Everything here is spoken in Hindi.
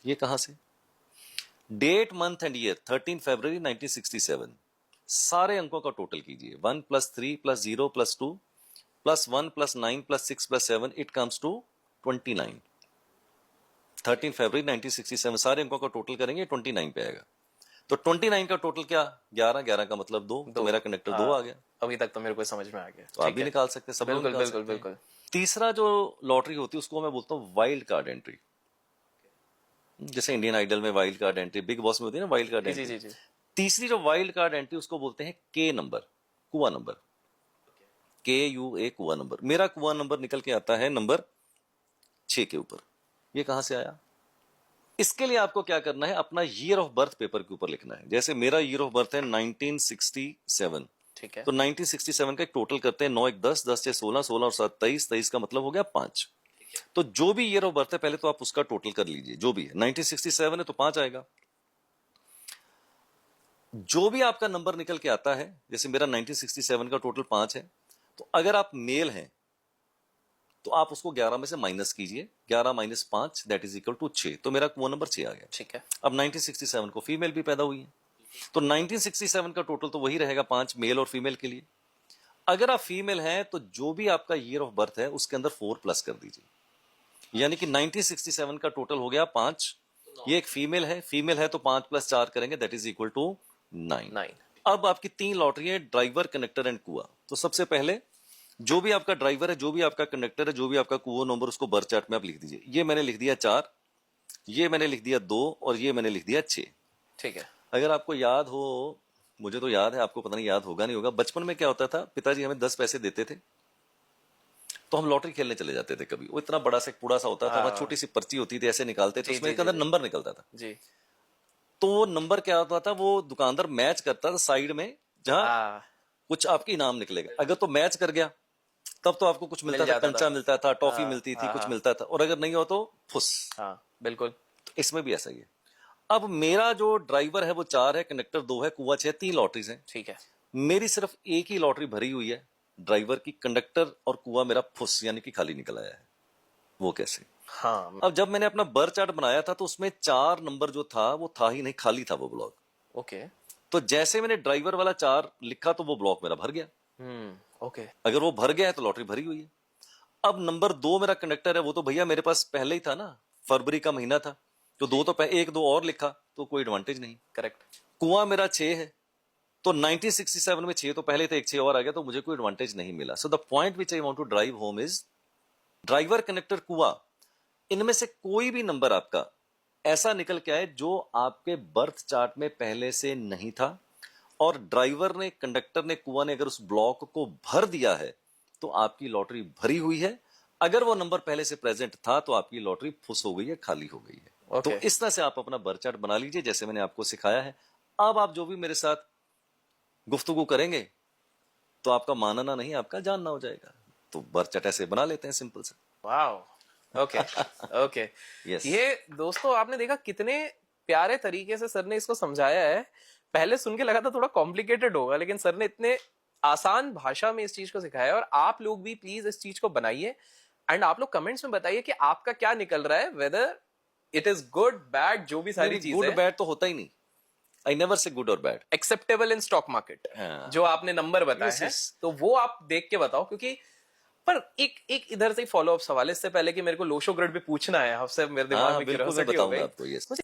ये कहां से? डेट, मंथ एंड ईयर 13 फरवरी 1967। सारे अंकों का टोटल कीजिए। 1 + 3 + 0 + 2 + 1 + 9 + 6 + 7, इट कम्स टू 29। 13 फरवरी 1967 सारे अंकों का टोटल करेंगे 29 पे आएगा। तो 29 का टोटल क्या? 11, 11 का मतलब 2, तो मेरा कंडक्टर 2 आ गया। अभी तक तो मेरे को समझ में आ गया। तो आप ठीक भी है, निकाल सकते हैं, सब लोग बिल्कुल निकाल बिल्कुल सकते हैं। बिल्कुल। तीसरा जो लॉटरी होती है उसको मैं बोलता हूँ वाइल्ड कार्ड एंट्री। जैसे इंडियन आइडल में wild card entry, big boss में होती है ना वाइल्ड कार्ड जी जी एंट्री। जी जी। तीसरी जो वाइल्ड कार्ड एंट्री उसको बोलते हैं के नंबर, कुआ नंबर। KUA, कुआ नंबर। मेरा कुआ नंबर निकल के आता है नंबर 6 के ऊपर। ये कहां से आया? इसके लिए आपको क्या करना है, अपना ईयर ऑफ बर्थ पेपर के ऊपर लिखना है। जैसे मेरा ईयर ऑफ बर्थ है 1967, ठीक है तो 1967 का एक टोटल करते हैं। 9 1 10, 10 6 16, 16 और 7 23, 23 का मतलब हो गया 5। तो जो भी ईयर ऑफ बर्थ है पहले तो आप उसका टोटल कर लीजिए। जो भी है 1967 है तो 5 आएगा। जो भी आपका नंबर निकल के आता है, जैसे मेरा 1967 का टोटल 5 है, तो अगर आप मेल हैं तो आप उसको 11 में से माइनस कीजिए। 11 - 5 दैट इज इक्वल टू 6। तो मेरा कुआं नंबर 6 आ गया। ठीक है। अब 1967 को फीमेल भी पैदा हुई है, तो 1967 का टोटल तो वही रहेगा 5 मेल और फीमेल के लिए। अगर आप फीमेल हैं तो जो भी आपका ईयर ऑफ बर्थ है उसके अंदर 4 प्लस कर दीजिए। यानी कि 1967 का टोटल हो गया 5। ये एक फीमेल है, फीमेल है तो 5 + 4 करेंगे दैट इज इक्वल टू 9। 9। अब आपकी 3 लॉटरी है, ड्राइवर, कंडक्टर एंड कुआ। तो सबसे पहले जो भी आपका ड्राइवर है, जो भी आपका कंडक्टर है, जो भी आपका कुआ नंबर, उसको बर्थ चार्ट में आप लिख दीजिए। ये मैंने लिख दिया 4, ये मैंने लिख दिया 2 और ये मैंने लिख दिया 6। ठीक है। अगर आपको याद हो, मुझे तो याद है, आपको पता नहीं याद होगा नहीं होगा, बचपन में क्या होता था, पिताजी हमें 10 पैसे देते थे तो हम लॉटरी खेलने चले जाते थे। कभी वो इतना बड़ा सा कूड़ा सा होता था, वहां छोटी सी पर्ची होती थी, ऐसे निकालते थे, जी उसमें जी एक जी अंदर जी नंबर निकलता था। जी। तो वो नंबर क्या होता था, वो दुकानदार मैच करता था साइड में, जहां हाँ, कुछ आपके इनाम निकलेगा। अगर तो मैच कर गया तब तो आपको कुछ मिल मिलता था, जाता था। कंचा मिलता था, टॉफी हाँ मिलती थी, हाँ कुछ हाँ मिलता था, और अगर नहीं हो तो फुस। हाँ, बिल्कुल। तो इसमें भी ऐसा ही है। अब मेरा जो ड्राइवर है वो 4 है, कंडक्टर 2 है, कुआ 6, 3 लॉटरीज हैं। ठीक है। मेरी सिर्फ एक ही लॉटरी भरी हुई है ड्राइवर की। कंडक्टर और कुआ मेरा फुस यानी कि खाली निकल आया है। वो कैसे? हाँ। अब जब मैंने अपना बर्थ चार्ट बनाया था तो उसमें 4 नंबर जो था वो था ही नहीं, खाली था वो ब्लॉक। ओके। तो जैसे मैंने ड्राइवर वाला 4 लिखा तो वो ब्लॉक मेरा भर गया। ओके। अगर वो भर गया है तो लॉटरी भरी हुई है। अब नंबर 2 मेरा कंडक्टर है, वो तो भैया मेरे पास पहले ही था ना, फरवरी का महीना था, तो 2 तो 1 2 और लिखा तो कोई एडवांटेज नहीं। करेक्ट। कुआं मेरा 6 है, तो 1967 में 6 तो पहले थे, एक 6 और आ गया, तो मुझे कोई एडवांटेज नहीं मिला। So the point which I want to drive home is driver, connector, कुआ, इनमें से कोई भी नंबर आपका ऐसा निकल के आए जो आपके बर्थ चार्ट में पहले से नहीं था, और ड्राइवर ने, कंडक्टर ने, कुआ ने अगर उस ब्लॉक को भर दिया है तो आपकी लॉटरी भरी हुई है। अगर वो नंबर पहले से प्रेजेंट था तो आपकी लॉटरी फुस हो गई है, खाली हो गई है। तो ओके। इस तरह से आप अपना बर्थ चार्ट बना लीजिए जैसे मैंने आपको सिखाया है। अब आप जो भी मेरे साथ गुफ्तगू करेंगे तो आपका मानना नहीं, आपका जानना हो जाएगा। तो बर्थ चार्ट ऐसे बना लेते हैं, सिंपल से। वाह। ओके। ओके। यस। ये दोस्तों आपने देखा कितने प्यारे तरीके से सर ने इसको समझाया है। पहले सुन के लगा था थोड़ा कॉम्प्लिकेटेड होगा, लेकिन सर ने इतने आसान भाषा में इस चीज को सिखाया है। और आप लोग भी प्लीज इस चीज को बनाइए एंड आप लोग कमेंट्स में बताइए कि आपका क्या निकल रहा है, whether it is good bad, जो भी सारी नहीं, चीजें गुड बैड तो होता ही नहीं। आई नेवर से गुड और bad. Acceptable in stock market, जो आपने नंबर बताए यस हैं, यस। तो वो आप देख के बताओ। क्योंकि पर एक एक इधर से फॉलो अप सवाल, इससे पहले कि मेरे को लोशो ग्रिड पे पूछना है आपसे, मेरे दिमाग हाँ में बिल्कुल, मैं क्यूरियोसिटी हो बताऊंगा गई आपको। यस। मुझे।